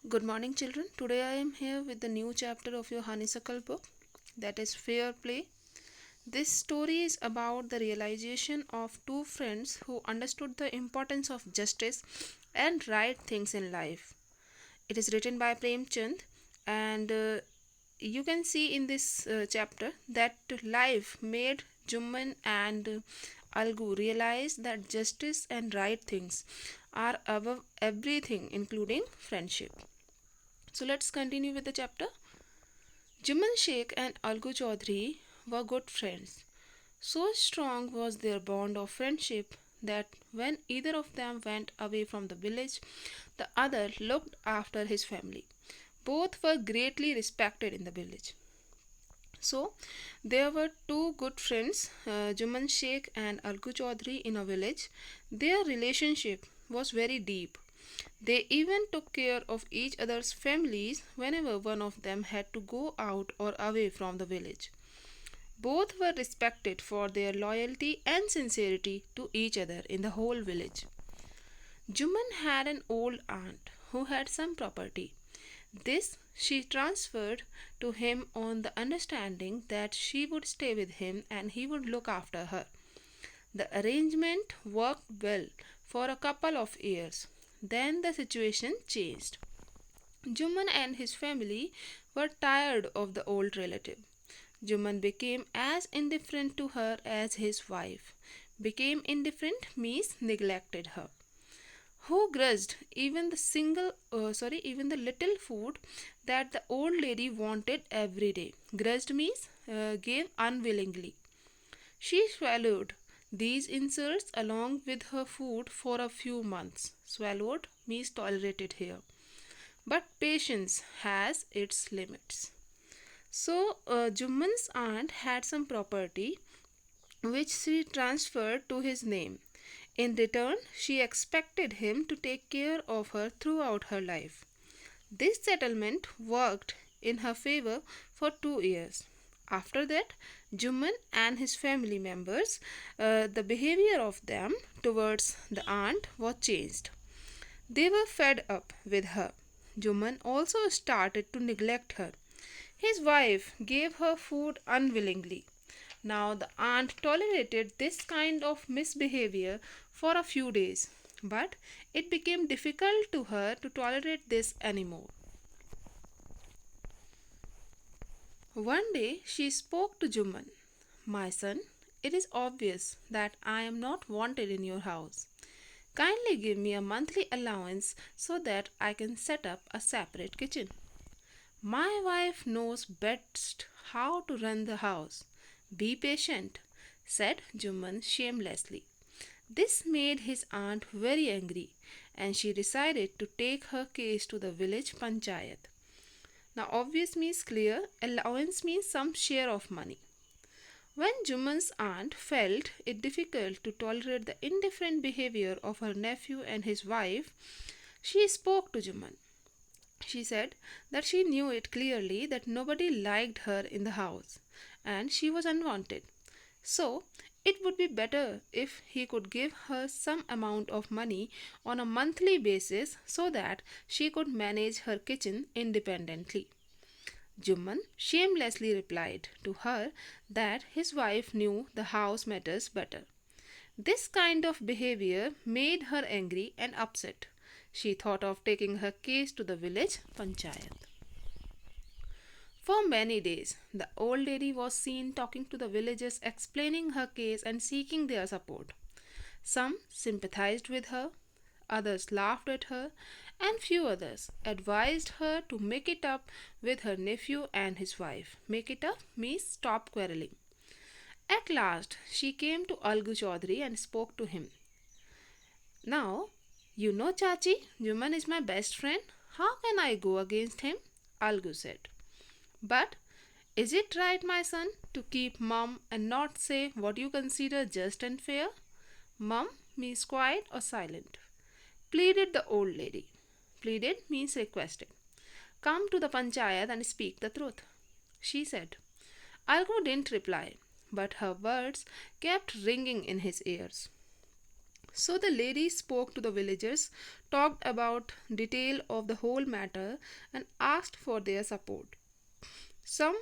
Good morning, children. Today I am here with the new chapter of your Honeysuckle book, that is Fair Play. This story is about the realization of two friends who understood the importance of justice and right things in life. It is written by Premchand, and you can see in this chapter that life made Jumman and Algu realize that justice and right things are above everything, including friendship. So let's continue with the chapter. Juman Sheikh and Algu Chaudhry were good friends. So strong was their bond of friendship that when either of them went away from the village, the other looked after his family. Both were greatly respected in the village. So, there were two good friends, Juman Sheikh and Algu Chaudhry, in a village. Their relationship was very deep. They even took care of each other's families whenever one of them had to go out or away from the village. Both were respected for their loyalty and sincerity to each other in the whole village. Juman had an old aunt who had some property. This she transferred to him on the understanding that she would stay with him and he would look after her. The arrangement worked well for a couple of years. Then the situation changed. Juman and his family were tired of the old relative. Juman became as indifferent to her as his wife. Became indifferent means neglected her. Who grudged even the little food that the old lady wanted every day. Grudged means gave unwillingly. She swallowed these insults along with her food for a few months. Swallowed means tolerated here. But patience has its limits. So, Jumman's aunt had some property which she transferred to his name. In return, she expected him to take care of her throughout her life. This settlement worked in her favor for 2 years. After that, Juman and his family members, the behavior of them towards the aunt was changed. They were fed up with her. Juman also started to neglect her. His wife gave her food unwillingly. Now the aunt tolerated this kind of misbehavior for a few days, but it became difficult to her to tolerate this anymore. One day she spoke to Juman. My son, it is obvious that I am not wanted in your house. Kindly give me a monthly allowance so that I can set up a separate kitchen. My wife knows best how to run the house. Be patient, said Juman shamelessly. This made his aunt very angry and she decided to take her case to the village panchayat. Now, obvious means clear, allowance means some share of money. When Juman's aunt felt it difficult to tolerate the indifferent behavior of her nephew and his wife, she spoke to Juman. She said that she knew it clearly that nobody liked her in the house and she was unwanted. So, it would be better if he could give her some amount of money on a monthly basis so that she could manage her kitchen independently. Juman shamelessly replied to her that his wife knew the house matters better. This kind of behavior made her angry and upset. She thought of taking her case to the village panchayat. For many days, the old lady was seen talking to the villagers, explaining her case and seeking their support. Some sympathized with her, others laughed at her, and few others advised her to make it up with her nephew and his wife. Make it up means stop quarreling. At last, she came to Algu Chaudhry and spoke to him. Now, you know, Chachi, Juman is my best friend. How can I go against him? Algu said. But is it right, my son, to keep mum and not say what you consider just and fair? Mum means quiet or silent. Pleaded the old lady. Pleaded means requested. Come to the panchayat and speak the truth. She said. Algu didn't reply, but her words kept ringing in his ears. So the lady spoke to the villagers, talked about detail of the whole matter, and asked for their support. Some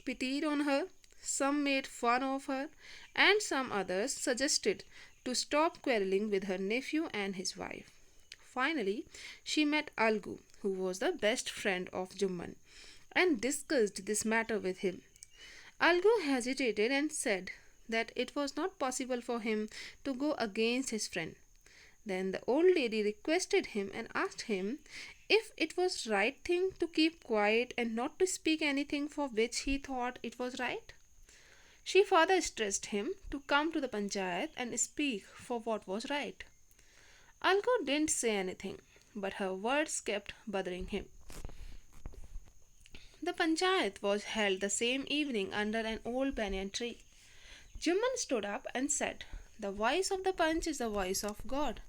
pitied on her, some made fun of her, and some others suggested to stop quarreling with her nephew and his wife. Finally, she met Algu, who was the best friend of Jumman, and discussed this matter with him. Algu hesitated and said that it was not possible for him to go against his friend. Then the old lady requested him and asked him if it was right thing to keep quiet and not to speak anything for which he thought it was right. She further stressed him to come to the panchayat and speak for what was right. Algo didn't say anything, but her words kept bothering him. The panchayat was held the same evening under an old banyan tree. Jumman stood up and said, "The voice of the punch is the voice of God.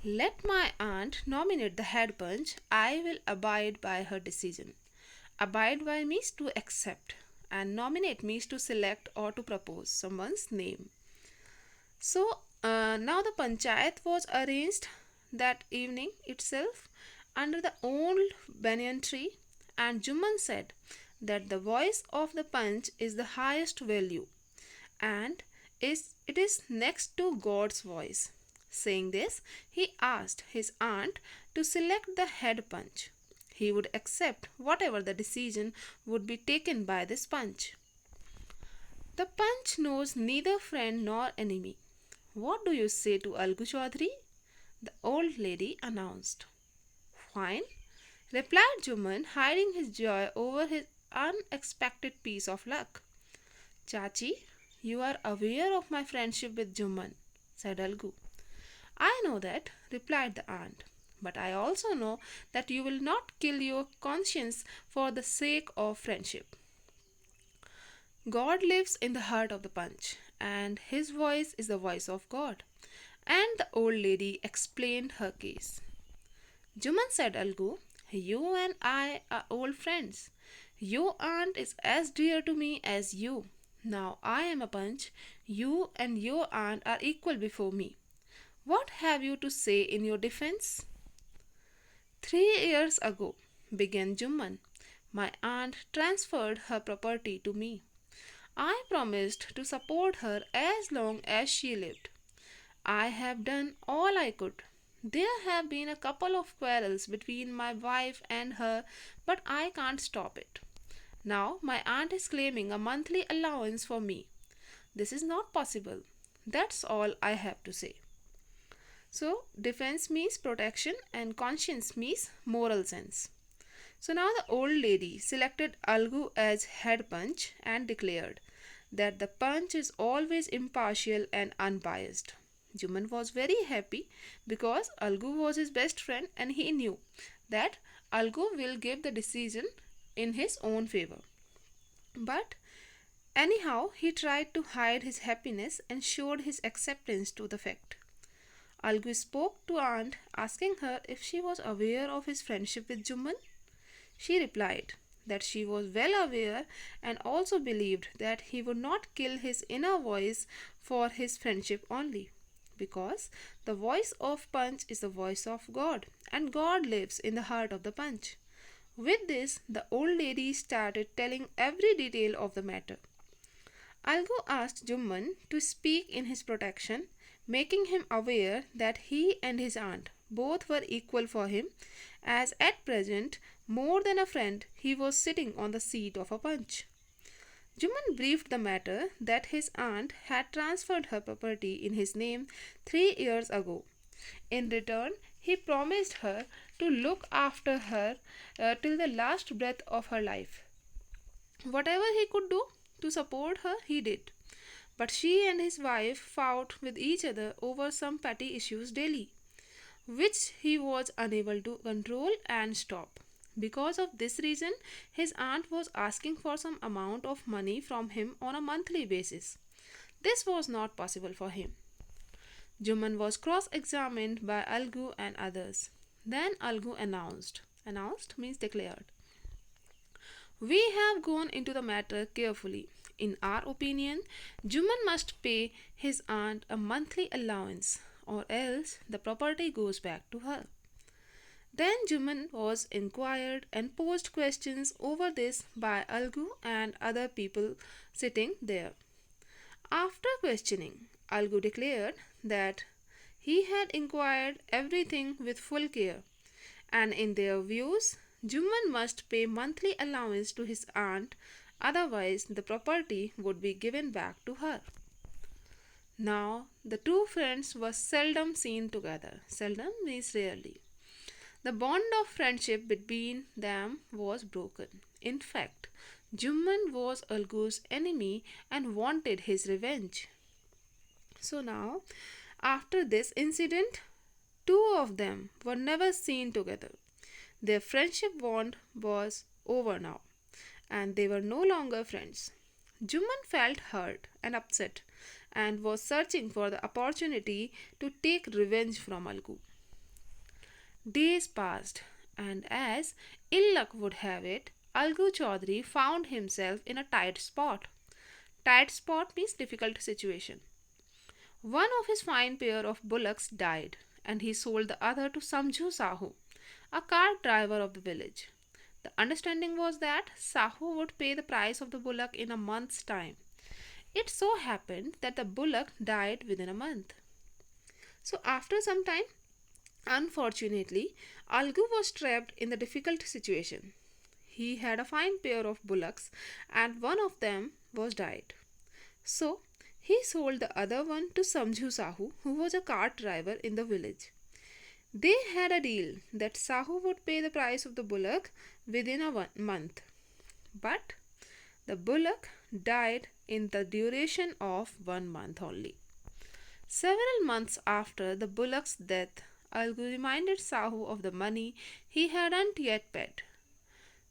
Let my aunt nominate the head punch. I will abide by her decision. Abide by means to accept, and nominate means to select or to propose someone's name." So now the panchayat was arranged that evening itself under the old banyan tree, and Jumman said that the voice of the punch is the highest value and it is next to God's voice. Saying this, he asked his aunt to select the head punch. He would accept whatever the decision would be taken by this punch. The punch knows neither friend nor enemy. What do you say to Algu Chaudhary? The old lady announced. Fine, replied Juman, hiding his joy over his unexpected piece of luck. Chachi, you are aware of my friendship with Juman, said Algu. I know that, replied the aunt, but I also know that you will not kill your conscience for the sake of friendship. God lives in the heart of the punch, and his voice is the voice of God. And the old lady explained her case. Juman said, Algu, you and I are old friends. Your aunt is as dear to me as you. Now I am a punch. You and your aunt are equal before me. What have you to say in your defense? 3 years ago, began Juman, my aunt transferred her property to me. I promised to support her as long as she lived. I have done all I could. There have been a couple of quarrels between my wife and her, but I can't stop it. Now my aunt is claiming a monthly allowance for me. This is not possible. That's all I have to say. So, defense means protection and conscience means moral sense. So now the old lady selected Algu as head punch and declared that the punch is always impartial and unbiased. Juman was very happy because Algu was his best friend and he knew that Algu will give the decision in his own favor. But anyhow, he tried to hide his happiness and showed his acceptance to the fact. Algu spoke to aunt asking her if she was aware of his friendship with Juman. She replied that she was well aware and also believed that he would not kill his inner voice for his friendship only, because the voice of punch is the voice of God and God lives in the heart of the punch. With this, the old lady started telling every detail of the matter. Algu asked Jumman to speak in his protection, making him aware that he and his aunt both were equal for him, as at present, more than a friend, he was sitting on the seat of a punch. Juman briefed the matter that his aunt had transferred her property in his name 3 years ago. In return, he promised her to look after her till the last breath of her life. Whatever he could do to support her, he did. But she and his wife fought with each other over some petty issues daily, which he was unable to control and stop. Because of this reason, his aunt was asking for some amount of money from him on a monthly basis. This was not possible for him. Juman was cross-examined by Algu and others. Then Algu announced. Announced means declared. We have gone into the matter carefully. In our opinion, Juman must pay his aunt a monthly allowance, or else the property goes back to her. Then Juman was inquired and posed questions over this by Algu and other people sitting there. After questioning, Algu declared that he had inquired everything with full care, and in their views, Juman must pay monthly allowance to his aunt, otherwise, the property would be given back to her. Now, the two friends were seldom seen together. Seldom means rarely. The bond of friendship between them was broken. In fact, Juman was Algu's enemy and wanted his revenge. So now, after this incident, two of them were never seen together. Their friendship bond was over now, and they were no longer friends. Juman felt hurt and upset and was searching for the opportunity to take revenge from Algu. Days passed, and as ill luck would have it, Algu Chaudhary found himself in a tight spot. Tight spot means difficult situation. One of his fine pair of bullocks died, and he sold the other to Samjhu Sahu, a cart driver of the village. The understanding was that Sahu would pay the price of the bullock in a month's time. It so happened that the bullock died within a month. So after some time, unfortunately, Algu was trapped in the difficult situation. He had a fine pair of bullocks and one of them was died. So he sold the other one to Samjhu Sahu, who was a cart driver in the village. They had a deal that Sahu would pay the price of the bullock within a month. But the bullock died in the duration of 1 month only. Several months after the bullock's death, Algu reminded Sahu of the money he hadn't yet paid.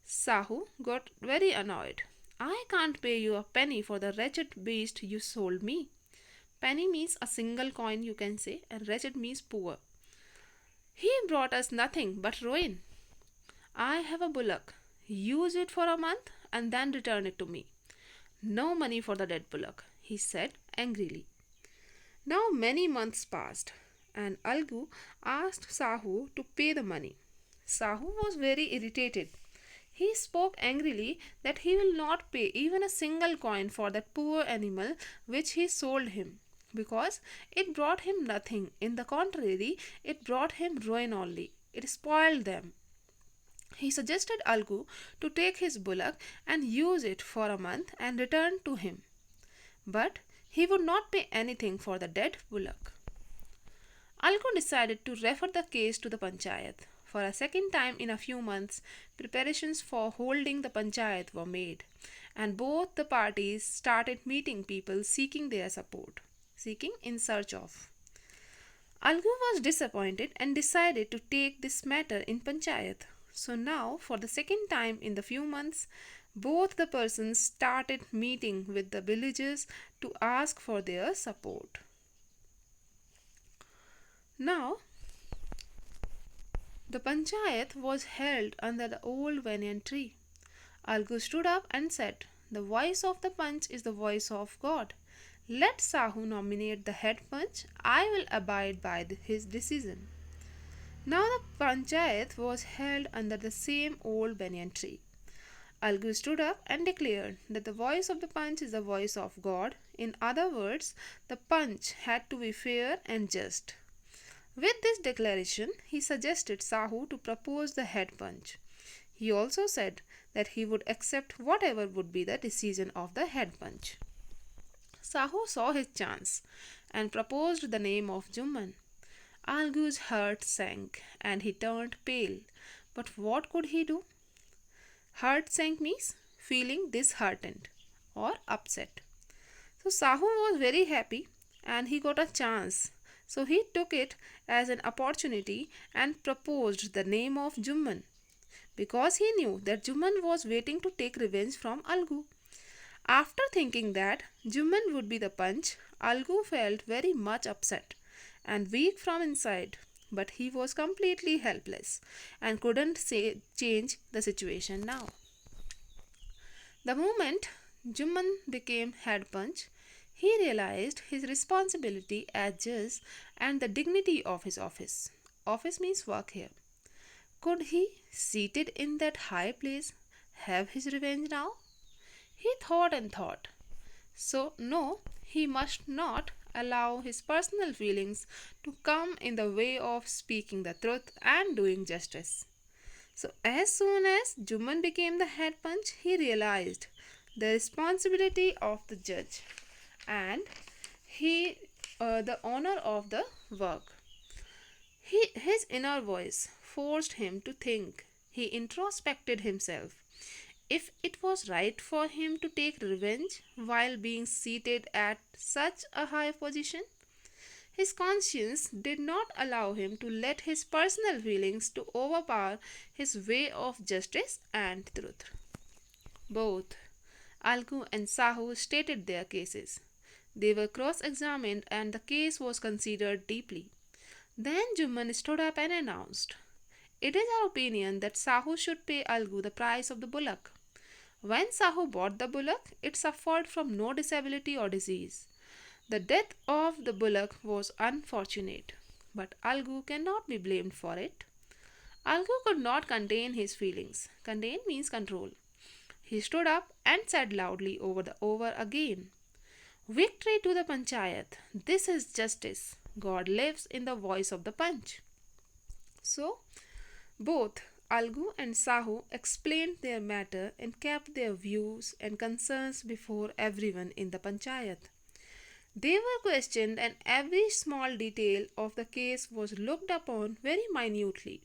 Sahu got very annoyed. I can't pay you a penny for the wretched beast you sold me. Penny means a single coin, you can say, and wretched means poor. He brought us nothing but ruin. I have a bullock. Use it for a month and then return it to me. No money for the dead bullock, he said angrily. Now many months passed, and Algu asked Sahu to pay the money. Sahu was very irritated. He spoke angrily that he will not pay even a single coin for that poor animal which he sold him, because it brought him nothing. In the contrary, it brought him ruin only. It spoiled them. He suggested Algu to take his bullock and use it for a month and return to him. But he would not pay anything for the dead bullock. Algu decided to refer the case to the panchayat. For a second time in a few months, preparations for holding the panchayat were made, and both the parties started meeting people seeking their support, seeking in search of. Algu was disappointed and decided to take this matter in panchayat. So now, for the second time in the few months, both the persons started meeting with the villagers to ask for their support. Now, the panchayat was held under the old banyan tree. Algu stood up and said, "The voice of the panch is the voice of God. Let Sahu nominate the head panch. I will abide by his decision." Now the panchayat was held under the same old banyan tree. Algu stood up and declared that the voice of the panch is the voice of God. In other words, the panch had to be fair and just. With this declaration, he suggested Sahu to propose the head panch. He also said that he would accept whatever would be the decision of the head panch. Sahu saw his chance and proposed the name of Juman. Algu's heart sank and he turned pale. But what could he do? Heart sank means feeling disheartened or upset. So Sahu was very happy and he got a chance. So he took it as an opportunity and proposed the name of Juman, because he knew that Juman was waiting to take revenge from Algu. After thinking that Juman would be the panch, Algu felt very much upset and weak from inside, but he was completely helpless and couldn't change the situation now. The moment Juman became head punch, he realized his responsibility as judge and the dignity of his office. Office means work here. Could he, seated in that high place, have his revenge now? He thought and thought. So, no, he must not allow his personal feelings to come in the way of speaking the truth and doing justice. So, as soon as Juman became the head punch, he realized the responsibility of the judge and he the honor of the work. His inner voice forced him to think. He introspected himself. If it was right for him to take revenge while being seated at such a high position, his conscience did not allow him to let his personal feelings to overpower his way of justice and truth. Both Algu and Sahu stated their cases. They were cross-examined and the case was considered deeply. Then Juman stood up and announced, "It is our opinion that Sahu should pay Algu the price of the bullock. When Sahu bought the bullock, it suffered from no disability or disease. The death of the bullock was unfortunate, but Algu cannot be blamed for it." Algu could not contain his feelings. Contain means control. He stood up and said loudly over again, "Victory to the Panchayat. This is justice. God lives in the voice of the punch." So, both Algu and Sahu explained their matter and kept their views and concerns before everyone in the Panchayat. They were questioned and every small detail of the case was looked upon very minutely.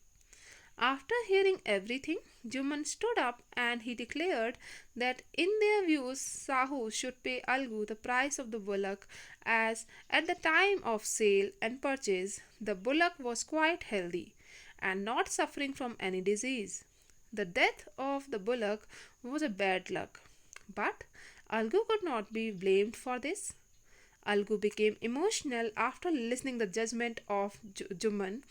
After hearing everything, Juman stood up and he declared that in their views Sahu should pay Algu the price of the bullock, as at the time of sale and purchase the bullock was quite healthy and not suffering from any disease. The death of the bullock was a bad luck, but Algu could not be blamed for this. Algu became emotional after listening the judgment of Juman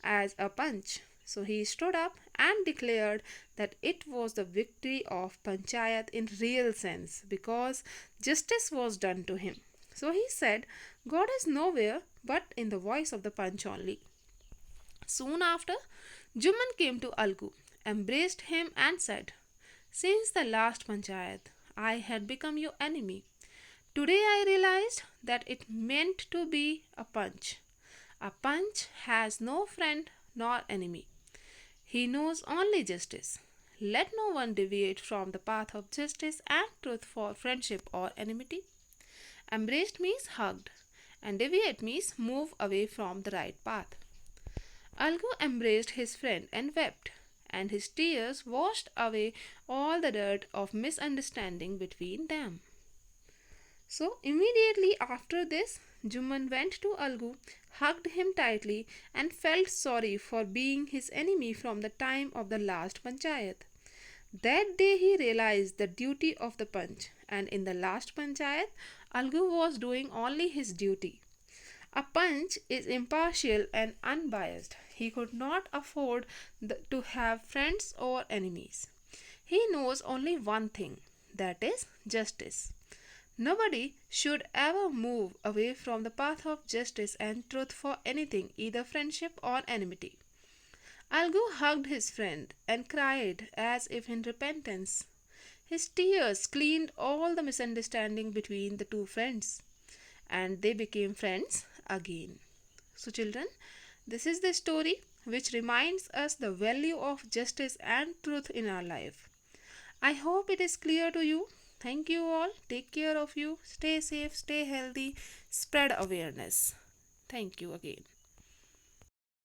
as a punch. So he stood up and declared that it was the victory of Panchayat in real sense because justice was done to him. So he said, "God is nowhere but in the voice of the punch only." Soon after, Juman came to Algu, embraced him and said, "Since the last Panchayat, I had become your enemy. Today I realized that it meant to be a punch. A punch has no friend nor enemy. He knows only justice. Let no one deviate from the path of justice and truth for friendship or enmity." Embraced means hugged, and deviate means move away from the right path. Algu embraced his friend and wept, and his tears washed away all the dirt of misunderstanding between them. So immediately after this, Juman went to Algu, hugged him tightly, and felt sorry for being his enemy from the time of the last Panchayat. That day he realized the duty of the punch, and in the last Panchayat, Algu was doing only his duty. A punch is impartial and unbiased. He could not afford to have friends or enemies. He knows only one thing, that is justice. Nobody should ever move away from the path of justice and truth for anything, either friendship or enmity. Algu hugged his friend and cried as if in repentance. His tears cleaned all the misunderstanding between the two friends, and they became friends again. So, children, this is the story which reminds us the value of justice and truth in our life. I hope it is clear to you. Thank you all. Take care of you. Stay safe, stay healthy, spread awareness. Thank you again.